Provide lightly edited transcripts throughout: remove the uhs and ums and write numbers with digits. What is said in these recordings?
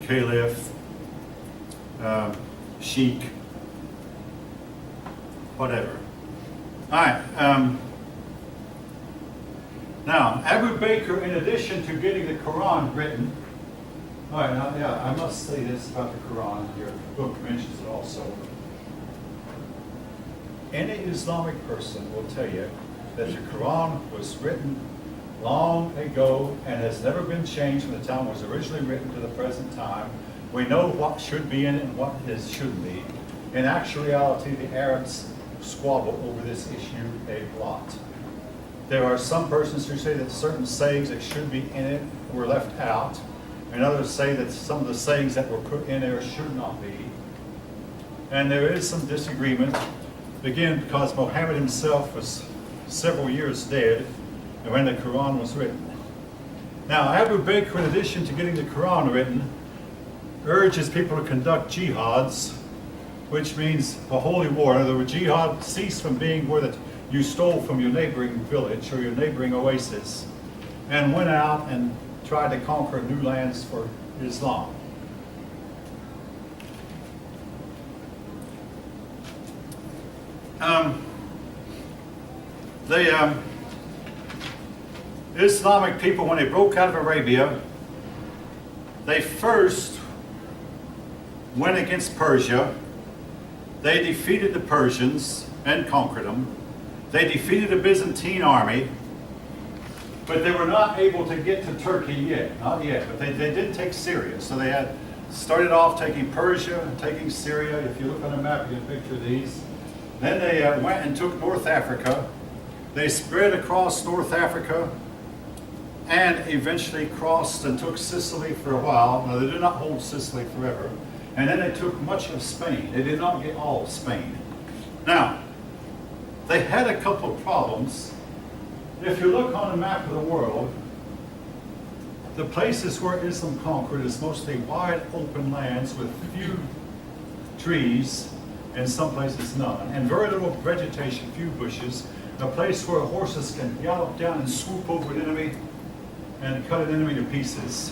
caliph, sheikh, whatever. All right. Now, Abu Bakr, in addition to getting the Quran written, all right, now, yeah, I must say this about the Quran. Your book mentions it also. Any Islamic person will tell you that the Quran was written long ago and has never been changed from the time it was originally written to the present time. We know what should be in it and what shouldn't be. In actual reality, the Arabs squabble over this issue a lot. There are some persons who say that certain sayings that should be in it were left out, and others say that some of the sayings that were put in there should not be. And there is some disagreement, again, because Muhammad himself was several years dead when the Quran was written. Now, Abu Bakr, in addition to getting the Quran written, urges people to conduct jihads, which means a holy war. The jihad ceased from being where that you stole from your neighboring village or your neighboring oasis and went out and tried to conquer new lands for Islam. The Islamic people, when they broke out of Arabia, they first went against Persia. They defeated the Persians and conquered them. They defeated the Byzantine army, but they were not able to get to Turkey yet, not yet, but they did take Syria. So they had started off taking Persia, taking Syria. If you look on the map, you can picture these. Then they went and took North Africa. They spread across North Africa and eventually crossed and took Sicily for a while. Now, they did not hold Sicily forever. And then they took much of Spain. They did not get all of Spain. Now, they had a couple of problems. If you look on a map of the world, the places where Islam conquered is mostly wide open lands with few trees, and some places none, and very little vegetation, few bushes, a place where horses can gallop down and swoop over an enemy and cut an enemy to pieces.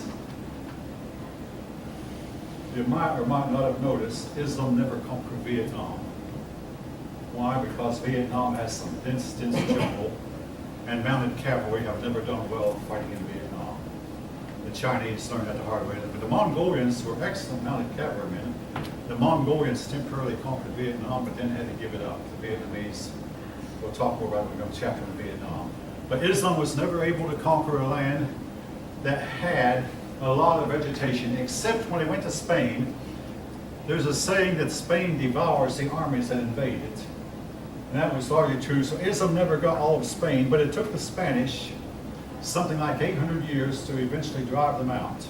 You might or might not have noticed, Islam never conquered Vietnam. Why? Because Vietnam has some dense jungle, and mounted cavalry have never done well fighting in Vietnam. The Chinese learned that the hard way. But the Mongolians were excellent mounted cavalrymen. The Mongolians temporarily conquered Vietnam, but then had to give it up. The Vietnamese, we'll talk more about it in a chapter in Vietnam. But Islam was never able to conquer a land that had a lot of vegetation, except when they went to Spain. There's a saying that Spain devours the armies that invade it. And that was largely true. So Islam never got all of Spain, but it took the Spanish something like 800 years to eventually drive them out.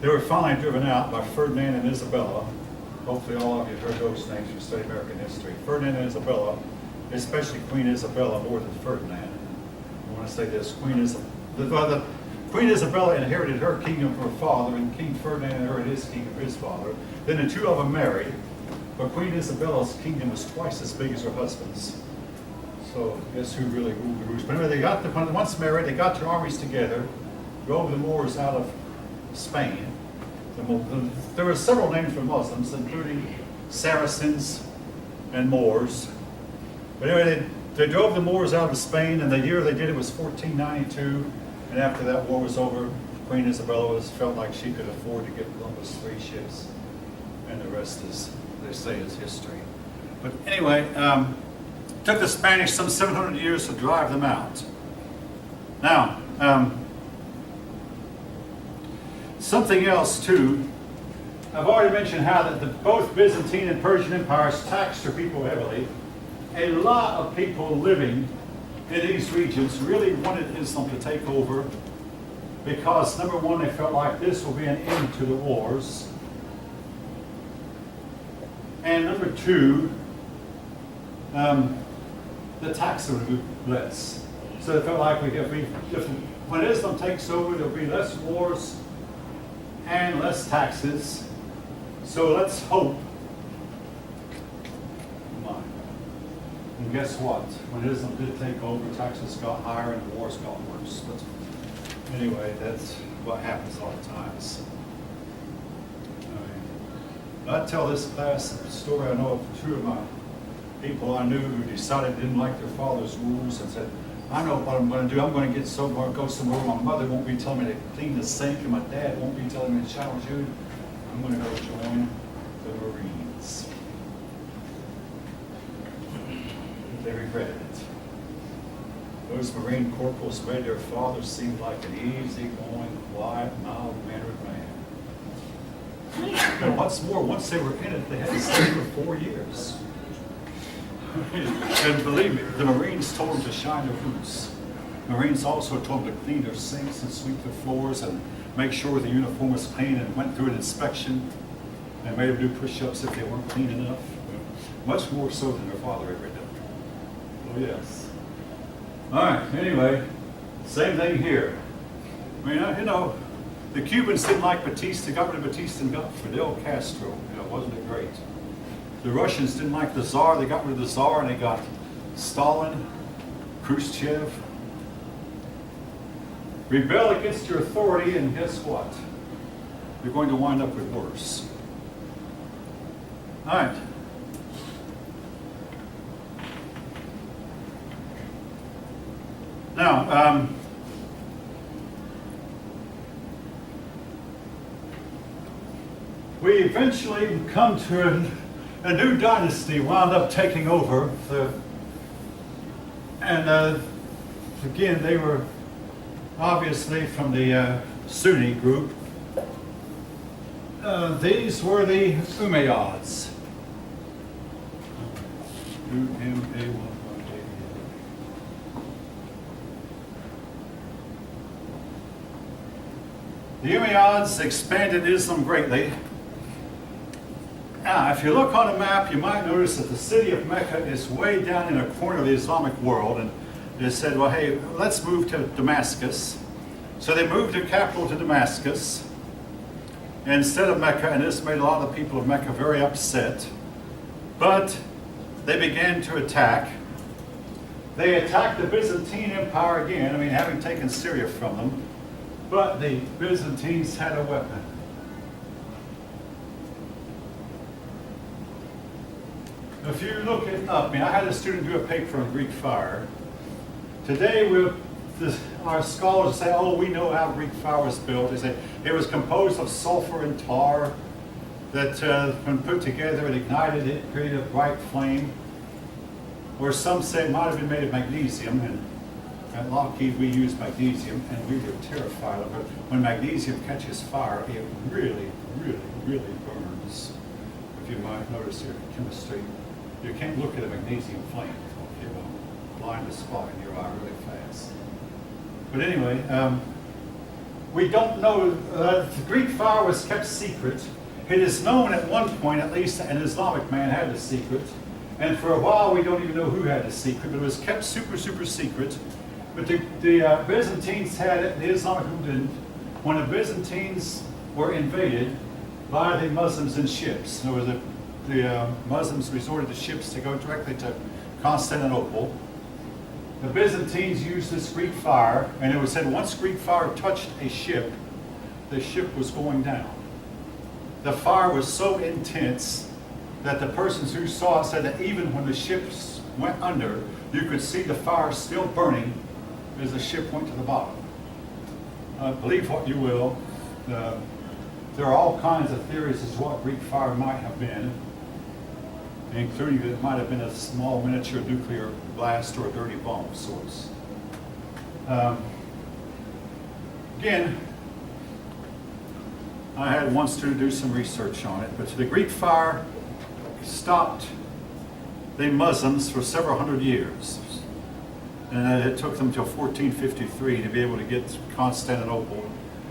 They were finally driven out by Ferdinand and Isabella. Hopefully all of you have heard those names if you study American history. Ferdinand and Isabella, especially Queen Isabella more than Ferdinand. I want to say this, Queen Isabella inherited her kingdom from her father, and King Ferdinand inherited his kingdom from his father. Then the two of them married, but Queen Isabella's kingdom was twice as big as her husband's. So guess who really ruled the roost? But anyway, once married, they got their armies together, drove the Moors out of Spain. There were several names for Muslims, including Saracens and Moors. But anyway, they drove the Moors out of Spain, and the year they did it was 1492. And after that war was over, Queen Isabella felt like she could afford to give Columbus 3 ships, and the rest, is, they say, is history. But anyway, it took the Spanish some 700 years to drive them out. Now, something else too. I've already mentioned how that both Byzantine and Persian empires taxed their people heavily. A lot of people living in these regions really wanted Islam to take over because, number one, they felt like this will be an end to the wars. And number two, the tax would be less. So they felt like when Islam takes over, there'll be less wars and less taxes. So let's hope. And guess what? When Islam did take over, taxes got higher and the wars got worse. But anyway, that's what happens a lot of times. I tell this class a story. I know of two of my people I knew who decided they didn't like their father's rules and said, I know what I'm going to do. I'm going to get somewhere, go somewhere where my mother won't be telling me to clean the sink and my dad won't be telling me to shower shoes. I'm going to go join the Marines. They regretted it. Those Marine corporals made their father seem like an easy-going, quiet, mild-mannered man. And what's more, once they were in it, they had to stay for 4 years. And believe me, the Marines told them to shine their boots. Marines also told them to clean their sinks and sweep their floors and make sure the uniform was clean, and went through an inspection and made them do push-ups if they weren't clean enough. Much more so than their father ever did. Oh yes. All right, anyway, same thing here. I mean, you know, the Cubans didn't like Batista, got rid of Batista and got Fidel Castro. You know, wasn't it great? The Russians didn't like the Tsar, they got rid of the Tsar and they got Stalin, Khrushchev. Rebel against your authority and guess what? You're going to wind up with worse. All right. Now, we eventually come to a new dynasty wound up taking over. Again, they were obviously from the Sunni group. These were the Umayyads. The Umayyads expanded Islam greatly. Now, if you look on a map, you might notice that the city of Mecca is way down in a corner of the Islamic world, and they said, well, hey, let's move to Damascus. So they moved their capital to Damascus instead of Mecca, and this made a lot of the people of Mecca very upset. But they began to attack. They attacked the Byzantine Empire again, I mean, having taken Syria from them. But the Byzantines had a weapon. If you look it up, I mean, I had a student do a paper on Greek fire. Today, our scholars say, oh, we know how Greek fire was built. They say it was composed of sulfur and tar that, when put together, it ignited, it created a bright flame. Or some say it might have been made of magnesium, and at Lockheed, we use magnesium, and we were terrified of it. When magnesium catches fire, it really, really, really burns. If you might notice your chemistry, you can't look at a magnesium flame. It will blind a spot in your eye really fast. But anyway, we don't know. The Greek fire was kept secret. It is known at one point, at least, an Islamic man had the secret. And for a while, we don't even know who had the secret, but it was kept super, super secret. But the Byzantines had it, the Islamic group didn't. When the Byzantines were invaded by the Muslims in ships, there was the Muslims resorted to ships to go directly to Constantinople. The Byzantines used this Greek fire, and it was said once Greek fire touched a ship, the ship was going down. The fire was so intense that the persons who saw it said that even when the ships went under, you could see the fire still burning as the ship went to the bottom. Believe what you will, there are all kinds of theories as to what Greek fire might have been, including that it might have been a small miniature nuclear blast or a dirty bomb of sorts. Again, I had one student do some research on it, but the Greek fire stopped the Muslims for several hundred years. And it took them till 1453 to be able to get Constantinople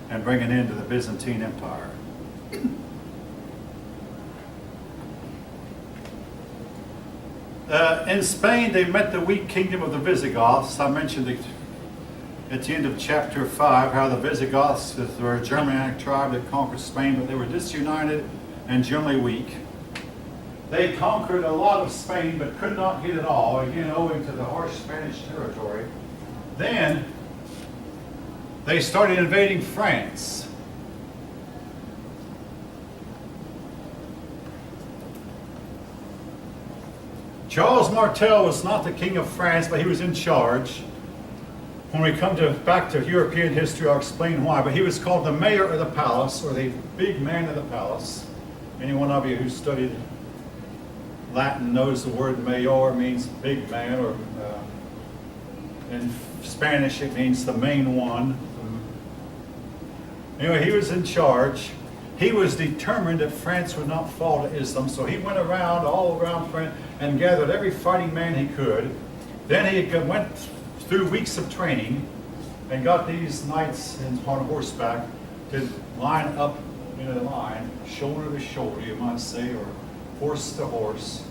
and bring an end to the Byzantine Empire. In Spain, they met the weak kingdom of the Visigoths. I mentioned at the end of chapter 5 how the Visigoths were a Germanic tribe that conquered Spain, but they were disunited and generally weak. They conquered a lot of Spain, but could not get it all, again, owing to the harsh Spanish territory. Then, they started invading France. Charles Martel was not the king of France, but he was in charge. When we come back to European history, I'll explain why. But he was called the mayor of the palace, or the big man of the palace. Any one of you who studied Latin knows the word mayor means big man, or in Spanish it means the main one. Anyway, he was in charge. He was determined that France would not fall to Islam, so he went around, all around France, and gathered every fighting man he could. Then he went through weeks of training and got these knights on horseback to line up in a line, shoulder to shoulder, you might say, or horse to horse.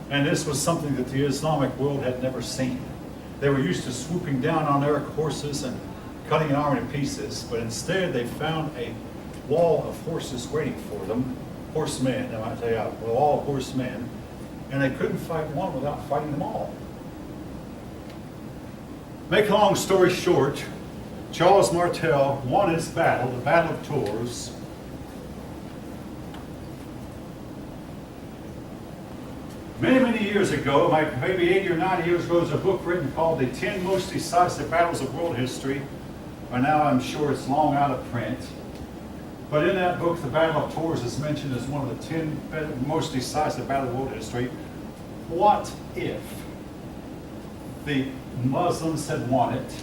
And this was something that the Islamic world had never seen. They were used to swooping down on their horses and cutting an army to pieces, but instead they found a wall of horses waiting for them, horsemen, I might say, a wall of horsemen, and they couldn't fight one without fighting them all. Make a long story short, Charles Martel won his battle, the Battle of Tours. Many, many years ago, maybe 80 or 90 years ago, there was a book written called The 10 Most Decisive Battles of World History. By now, I'm sure it's long out of print. But in that book, the Battle of Tours is mentioned as one of the 10 most decisive battles of world history. What if the Muslims had won it?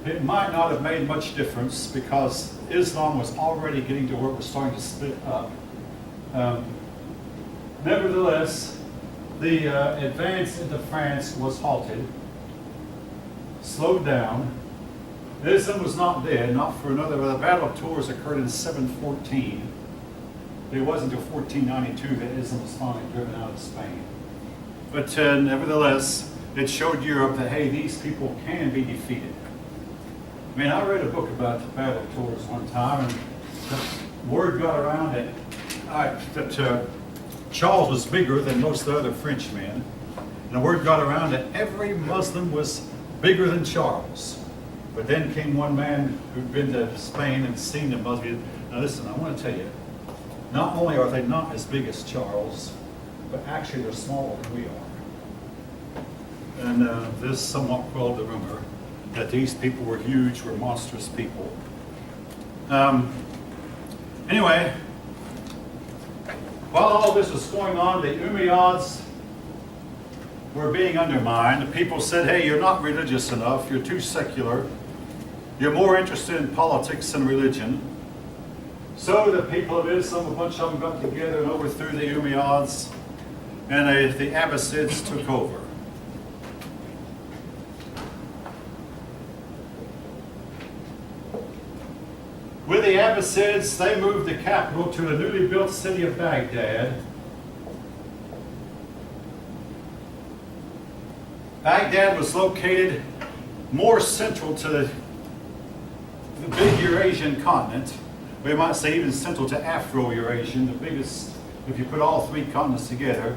It might not have made much difference because Islam was already getting to where it was starting to split up. Nevertheless, the advance into France was halted, slowed down. Islam was not dead, not for another. The Battle of Tours occurred in 714. It wasn't until 1492 that Islam was finally driven out of Spain. But nevertheless, it showed Europe that, hey, these people can be defeated. I mean, I read a book about the Battle of Tours one time, and the word got around that Charles was bigger than most of the other Frenchmen. And the word got around that every Muslim was bigger than Charles. But then came one man who'd been to Spain and seen the Muslims. Now listen, I want to tell you, not only are they not as big as Charles, but actually they're smaller than we are. And this somewhat quelled the rumor that these people were huge, were monstrous people. Anyway, while all this was going on, the Umayyads were being undermined. The people said, hey, you're not religious enough, you're too secular. You're more interested in politics than religion. So the people of Islam, a bunch of them got together and overthrew the Umayyads, and the Abbasids took over. With the Abbasids, they moved the capital to the newly built city of Baghdad. Baghdad was located more central to the big Eurasian continent. We might say even central to Afro-Eurasian, the biggest, if you put all three continents together.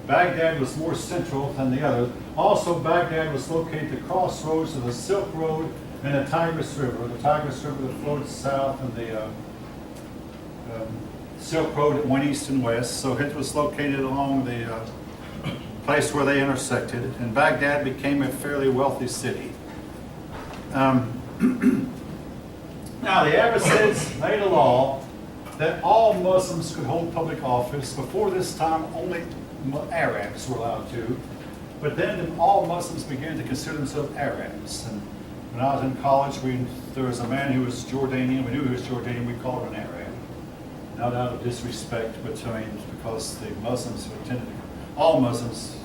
Baghdad was more central than the others. Also, Baghdad was located at the crossroads of the Silk Road and the Tigris River. The Tigris River that flowed south and the Silk Road that went east and west. So it was located along the place where they intersected, and Baghdad became a fairly wealthy city. Now, the Abbasids made a law that all Muslims could hold public office. Before this time, only Arabs were allowed to. But then all Muslims began to consider themselves Arabs. And when I was in college, there was a man who was Jordanian. We knew he was Jordanian. We called him an Arab. Not out of disrespect, but I mean, because the Muslims who tended to, all Muslims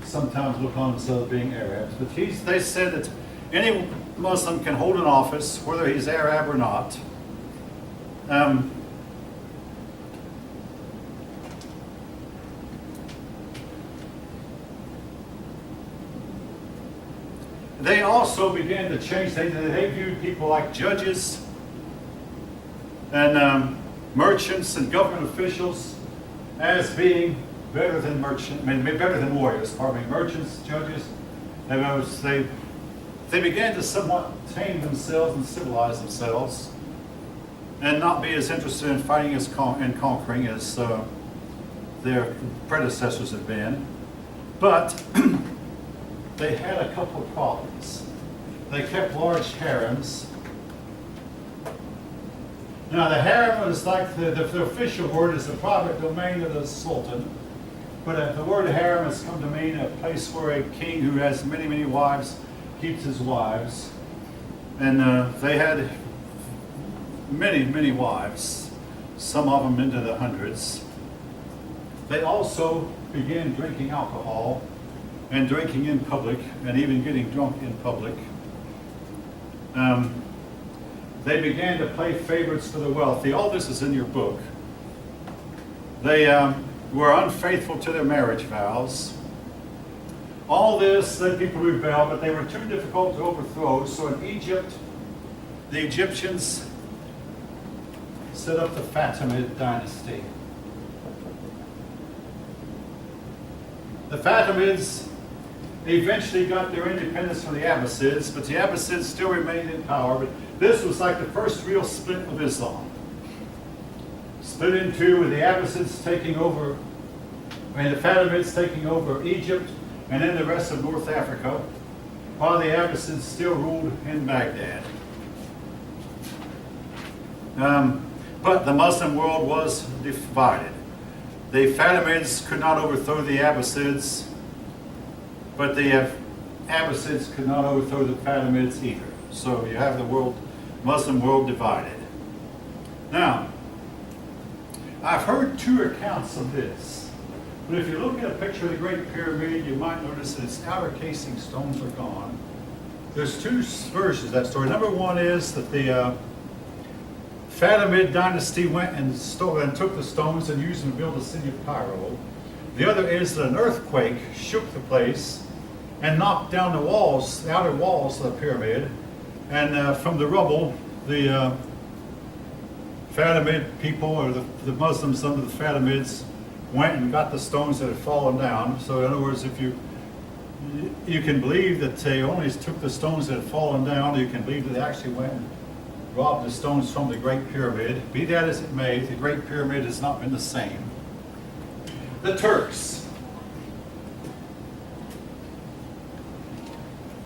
sometimes look on themselves as being Arabs. But they said that any Muslim can hold an office, whether he's Arab or not. They also began to change things. They viewed people like judges and merchants and government officials as being better than better than warriors. Pardon me, merchants, judges. They began to somewhat tame themselves and civilize themselves. and not be as interested in fighting and conquering as their predecessors had been. But they had a couple of problems. They kept large harems. Now the harem is like the official word is the private domain of the sultan, but the word harem has come to mean a place where a king who has many, many wives keeps his wives. And they had many, many wives, some of them into the hundreds. They also began drinking alcohol and drinking in public and even getting drunk in public. They began to play favorites for the wealthy. All this is in your book. They were unfaithful to their marriage vows. All this led people to rebel, but they were too difficult to overthrow. So in Egypt, the Egyptians set up the Fatimid dynasty. The Fatimids eventually got their independence from the Abbasids, but the Abbasids still remained in power. But this was like the first real split of Islam. Split in two, with the Abbasids taking over, and the Fatimids taking over Egypt, and then the rest of North Africa, while the Abbasids still ruled in Baghdad. But the Muslim world was divided. The Fatimids could not overthrow the Abbasids, but the Abbasids could not overthrow the Fatimids either. So you have the Muslim world divided. Now, I've heard two accounts of this. But if you look at a picture of the Great Pyramid, you might notice that its outer casing stones are gone. There's two versions of that story. Number one is that the Fatimid dynasty went and took the stones and used them to build the city of Cairo. The other is that an earthquake shook the place and knocked down the walls, the outer walls of the pyramid. And from the rubble, the Fatimid people, or the Muslims under the Fatimids, went and got the stones that had fallen down. So in other words, if you can believe that they only took the stones that had fallen down, you can believe that they actually went and robbed the stones from the Great Pyramid. Be that as it may, the Great Pyramid has not been the same. The Turks.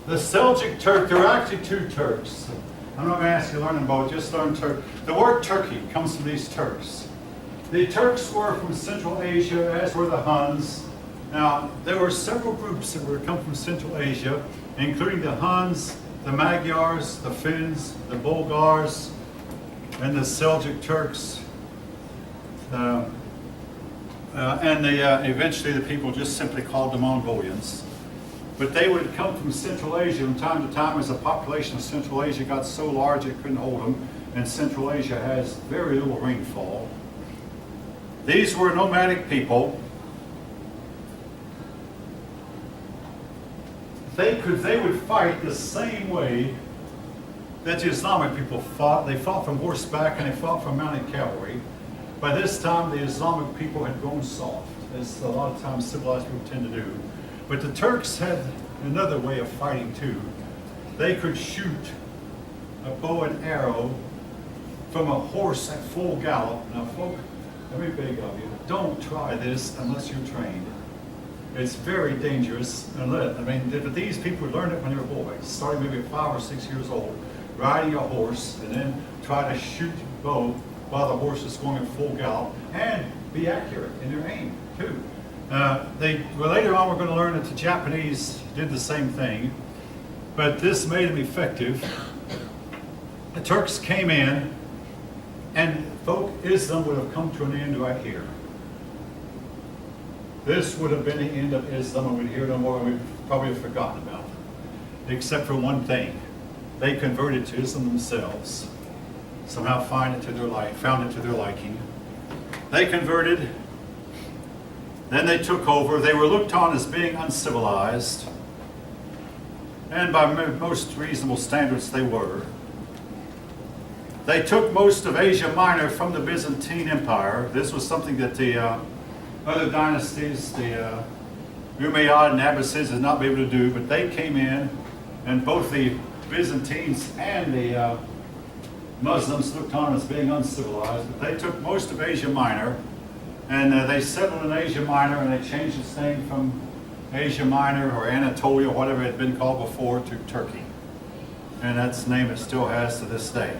The Seljuk Turk, there are actually two Turks. I'm not going to ask you to learn them both, just learn Turk. The word Turkey comes from these Turks. The Turks were from Central Asia, as were the Huns. Now, there were several groups that were come from Central Asia, including the Huns, the Magyars, the Finns, the Bulgars, and the Seljuk Turks. Eventually the people just simply called the Mongolians. But they would come from Central Asia from time to time as the population of Central Asia got so large it couldn't hold them, and Central Asia has very little rainfall. These were nomadic people. They would fight the same way that the Islamic people fought. They fought from horseback and they fought from mounted cavalry. By this time, the Islamic people had grown soft, as a lot of times civilized people tend to do. But the Turks had another way of fighting too. They could shoot a bow and arrow from a horse at full gallop. Now, folk, let me beg of you, don't try this unless you're trained. It's very dangerous. But these people learned it when they were boys, starting maybe at 5 or 6 years old, riding a horse and then try to shoot bow while the horse is going at full gallop and be accurate in their aim too. Later on we're going to learn that the Japanese did the same thing, but this made them effective. The Turks came in, and folk, Islam would have come to an end right here. This would have been the end of Islam, and we'd hear no more, and we'd probably have forgotten about it. Except for one thing. They converted to Islam themselves. Somehow found it to their liking. They converted, then they took over. They were looked on as being uncivilized, and by most reasonable standards they were. They took most of Asia Minor from the Byzantine Empire. This was something that the other dynasties, the Umayyad and Abbasids, had not been able to do, but they came in, and both the Byzantines and the Muslims looked on as being uncivilized, but they took most of Asia Minor, and they settled in Asia Minor, and they changed its name from Asia Minor or Anatolia, whatever it had been called before, to Turkey. And that's the name it still has to this day.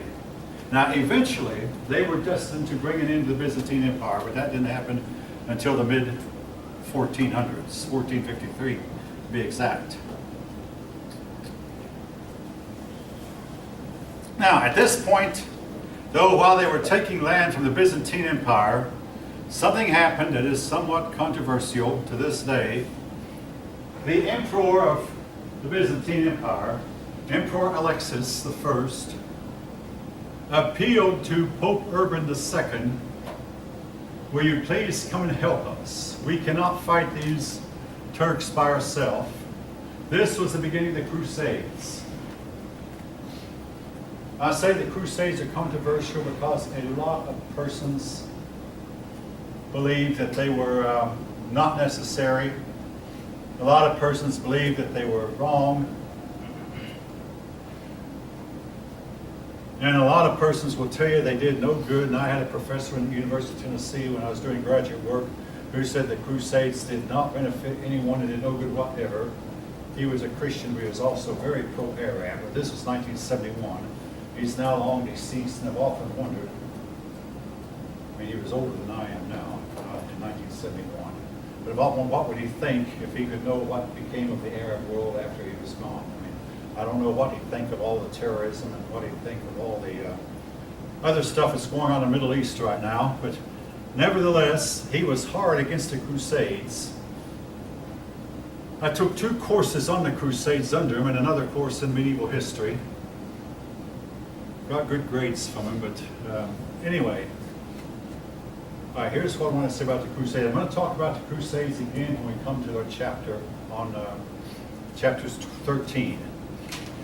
Now, eventually, they were destined to bring it into the Byzantine Empire, but that didn't happen until the mid-1400s, 1453 to be exact. Now, at this point, though, while they were taking land from the Byzantine Empire, something happened that is somewhat controversial to this day. The emperor of the Byzantine Empire, Emperor Alexis I, appealed to Pope Urban II, will you please come and help us? We cannot fight these Turks by ourselves. This was the beginning of the Crusades. I say the Crusades are controversial because a lot of persons believed that they were not necessary. A lot of persons believed that they were wrong. And a lot of persons will tell you they did no good. And I had a professor in the University of Tennessee when I was doing graduate work who said the Crusades did not benefit anyone and did no good whatever. He was a Christian, but he was also very pro-Arab. But this was 1971. He's now long deceased, and I've often wondered, I mean, he was older than I am now, in 1971. But I've often, what would he think if he could know what became of the Arab world after he was gone? I mean, I don't know what he'd think of all the terrorism and what he'd think of all the other stuff that's going on in the Middle East right now. But nevertheless, he was hard against the Crusades. I took 2 courses on the Crusades under him and another course in medieval history. Got good grades from him, but anyway. All right, here's what I want to say about the Crusades. I'm going to talk about the Crusades again when we come to our chapter on chapters 13.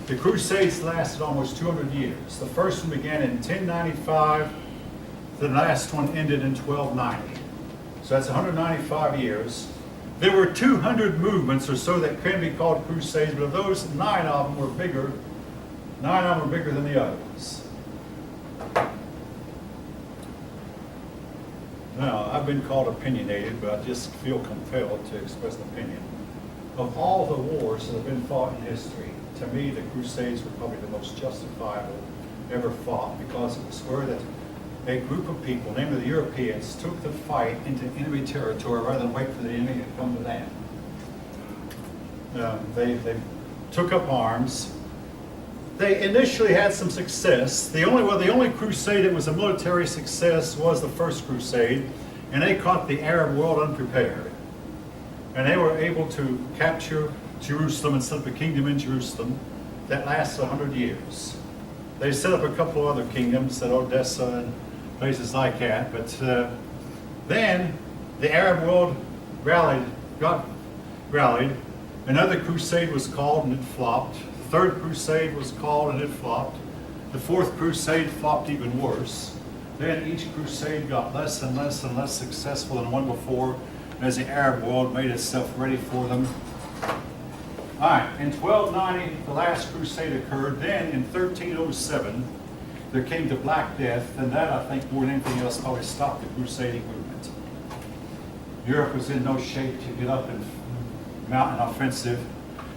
The Crusades lasted almost 200 years. The first one began in 1095. The last one ended in 1290. So that's 195 years. There were 200 movements or so that can be called Crusades, but of those, 9 of them were bigger. 9 of them were bigger than the others. Now, I've been called opinionated, but I just feel compelled to express an opinion. Of all the wars that have been fought in history, to me, the Crusades were probably the most justifiable ever fought, because it was where that a group of people, namely the Europeans, took the fight into enemy territory rather than wait for the enemy to come to them. They took up arms. They initially had some success. The only crusade that was a military success was the First Crusade, and they caught the Arab world unprepared. And they were able to capture Jerusalem and set up a kingdom in Jerusalem that lasted 100 years. They set up a couple of other kingdoms at Odessa and places like that, but then the Arab world got rallied. Another crusade was called and it flopped. The Third Crusade was called and it flopped. The Fourth Crusade flopped even worse. Then each crusade got less and less and less successful than the one before as the Arab world made itself ready for them. All right, in 1290, the last crusade occurred. Then in 1307, there came the Black Death, and that, I think, more than anything else, probably stopped the crusading movement. Europe was in no shape to get up and mount an offensive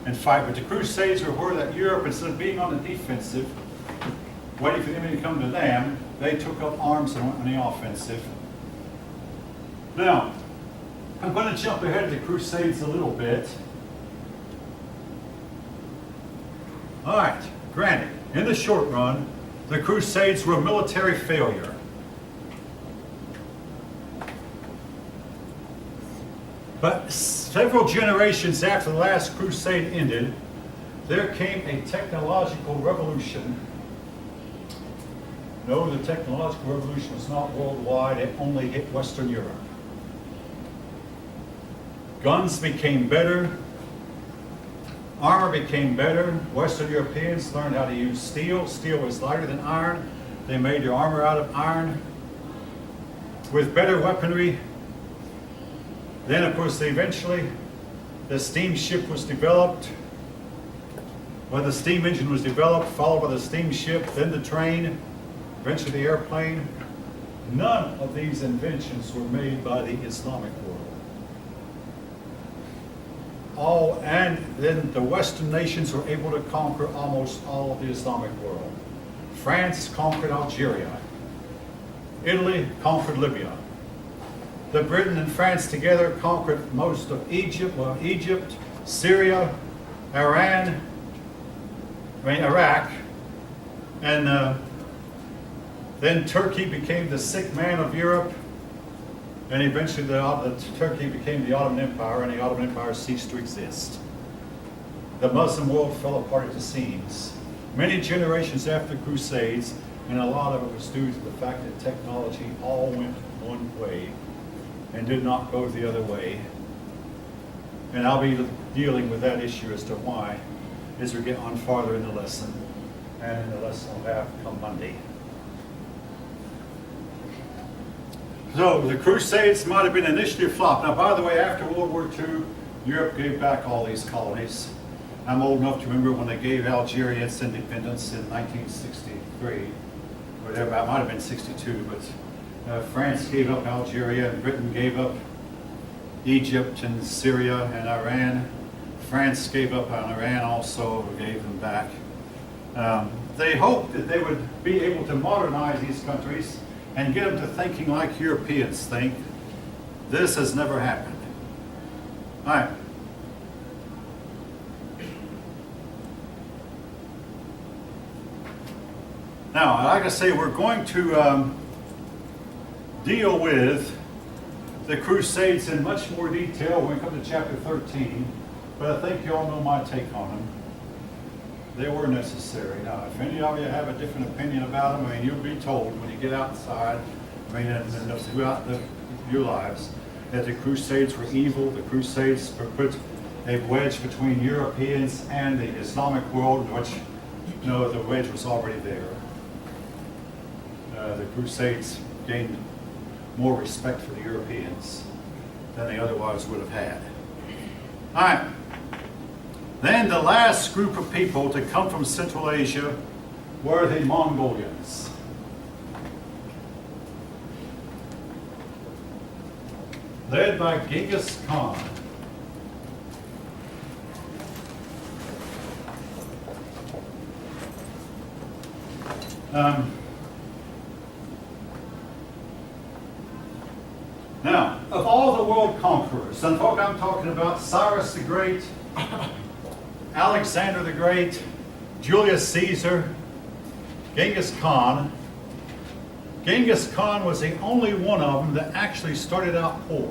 and fight, but the Crusades were where that Europe, instead of being on the defensive, waiting for the enemy to come to them, they took up arms and went on the offensive. Now, I'm going to jump ahead of the Crusades a little bit. All right, granted, in the short run, the Crusades were a military failure. But several generations after the last crusade ended, there came a technological revolution. No, the technological revolution was not worldwide, it only hit Western Europe. Guns became better, armor became better. Western Europeans learned how to use steel. Steel was lighter than iron. They made their armor out of iron. With better weaponry, then, of course, eventually the steamship was developed. Well, the steam engine was developed, followed by the steamship, then the train. invention of the airplane. None of these inventions were made by the Islamic world. And then the Western nations were able to conquer almost all of the Islamic world. France conquered Algeria. Italy conquered Libya. The Britain and France together conquered most of Egypt, Syria, Iraq, and then Turkey became the sick man of Europe, and eventually Turkey became the Ottoman Empire, and the Ottoman Empire ceased to exist. The Muslim world fell apart at the seams. Many generations after the Crusades, and a lot of it was due to the fact that technology all went one way and did not go the other way. And I'll be dealing with that issue as to why as we get on farther in the lesson, and in the lesson we'll have come Monday. So the Crusades might have been initially a flop. Now, by the way, after World War II, Europe gave back all these colonies. I'm old enough to remember when they gave Algeria its independence in 1963, or it might have been 62, but France gave up Algeria, and Britain gave up Egypt and Syria and Iran. France gave up on Iran also, gave them back. They hoped that they would be able to modernize these countries and get them to thinking like Europeans think. This has never happened. All right. Now, like I say, we're going to deal with the Crusades in much more detail when we come to chapter 13, but I think you all know my take on them. They were necessary. Now, if any of you have a different opinion about them, I mean, you'll be told when you get outside, I mean, and throughout your lives, that the Crusades were evil. The Crusades put a wedge between Europeans and the Islamic world, which, you know, the wedge was already there. The Crusades gained more respect for the Europeans than they otherwise would have had. All right. Then the last group of people to come from Central Asia were the Mongolians. Led by Genghis Khan. Now, of all the world conquerors, and folk I'm talking about, Cyrus the Great, Alexander the Great, Julius Caesar, Genghis Khan. Genghis Khan was the only one of them that actually started out poor.